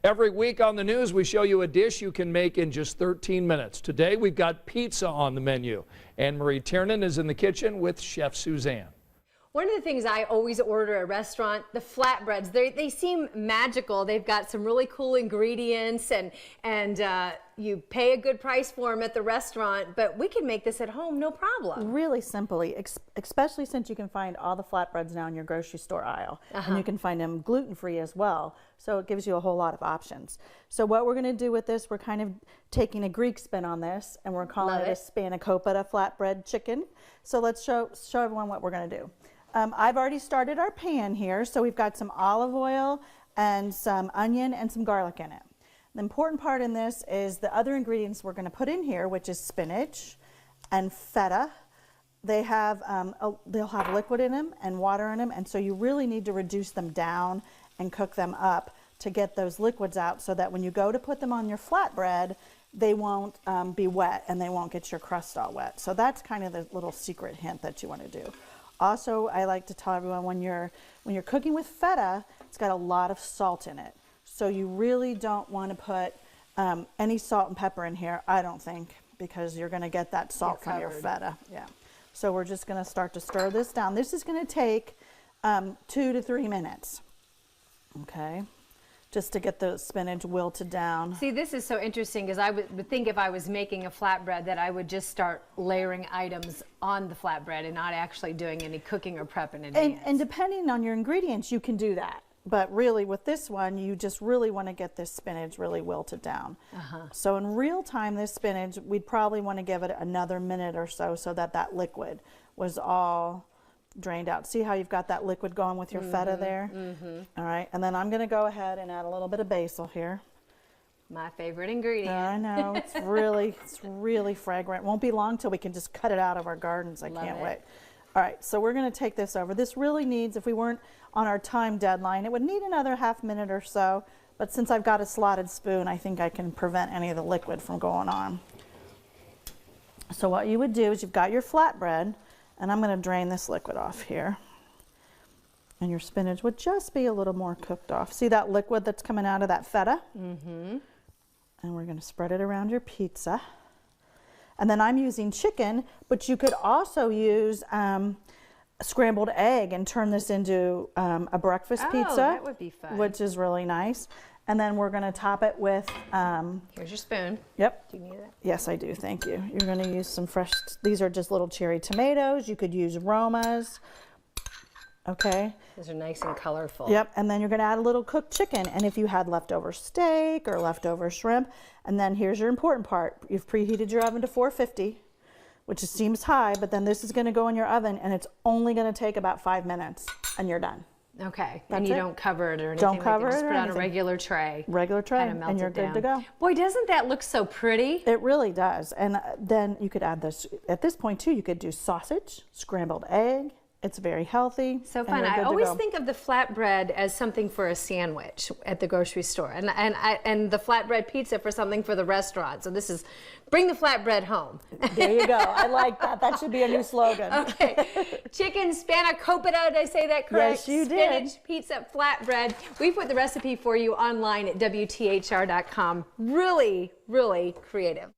Every week on the news, we show you a dish you can make in just 13 minutes. Today, we've got pizza on the menu. Anne-Marie Tiernan is in the kitchen with Chef Suzanne. One of the things I always order at a restaurant, the flatbreads, they seem magical. They've got some really cool ingredients and you pay a good price for them at the restaurant, but we can make this at home, no problem. Really simply, especially since you can find all the flatbreads now in your grocery store aisle. And you can find them gluten-free as well. So it gives you a whole lot of options. So what we're going to do with this, we're kind of taking a Greek spin on this, and we're calling it a spanakopita flatbread chicken. So let's show everyone what we're going to do. I've already started our pan here, so we've got some olive oil and some onion and some garlic in it. The important part in this is the other ingredients we're going to put in here, which is spinach and feta. They'll have liquid in them and water in them, and so you really need to reduce them down and cook them up to get those liquids out so that when you go to put them on your flatbread, they won't be wet and they won't get your crust all wet. So that's kind of the little secret hint that you want to do. Also, I like to tell everyone when you're cooking with feta, it's got a lot of salt in it. So you really don't want to put any salt and pepper in here, I don't think, because you're going to get that salt from your feta. Yeah. So we're just going to start to stir this down. This is going to take 2 to 3 minutes. Okay. Just to get the spinach wilted down. See, this is so interesting because I would think if I was making a flatbread that I would just start layering items on the flatbread and not actually doing any cooking or prep in advance. And depending on your ingredients, you can do that. But really with this one, you just really want to get this spinach really wilted down. So in real time, this spinach, we'd probably want to give it another minute or so that that liquid was all drained out. See how you've got that liquid going with your feta there? All right, and then I'm going to go ahead and add a little bit of basil here. My favorite ingredient. I know, it's really fragrant. Won't be long till we can just cut it out of our gardens. I can't wait. All right, so we're going to take this over. This really needs, if we weren't on our time deadline, it would need another half minute or so, but since I've got a slotted spoon, I think I can prevent any of the liquid from going on. So what you would do is you've got your flatbread, and I'm going to drain this liquid off here. And your spinach would just be a little more cooked off. See that liquid that's coming out of that feta? And we're going to spread it around your pizza. And then I'm using chicken, but you could also use scrambled egg and turn this into a breakfast pizza. That would be fun. Which is really nice. And then we're going to top it with... here's your spoon. Yep. Do you need it? Yes, I do. Thank you. You're going to use some fresh... These are just little cherry tomatoes. You could use Romas. Okay. These are nice and colorful. Yep. And then you're going to add a little cooked chicken. And if you had leftover steak or leftover shrimp, and then here's your important part. You've preheated your oven to 450, which seems high, but then this is going to go in your oven, and it's only going to take about 5 minutes, and you're done. Okay, and you don't cover it or anything. Don't cover it. Just put it on a regular tray. Regular tray, and you're good to go. Boy, doesn't that look so pretty? It really does. And then you could add this, at this point too, you could do sausage, scrambled egg. It's very healthy. So fun. I always think of the flatbread as something for a sandwich at the grocery store, and the flatbread pizza for something for the restaurant. So this is bring the flatbread home. There you go. I like that. That should be a new slogan. Okay. Chicken spanakopita, did I say that correct? Yes, you did. Spinach pizza flatbread. We put the recipe for you online at WTHR.com. Really, really creative.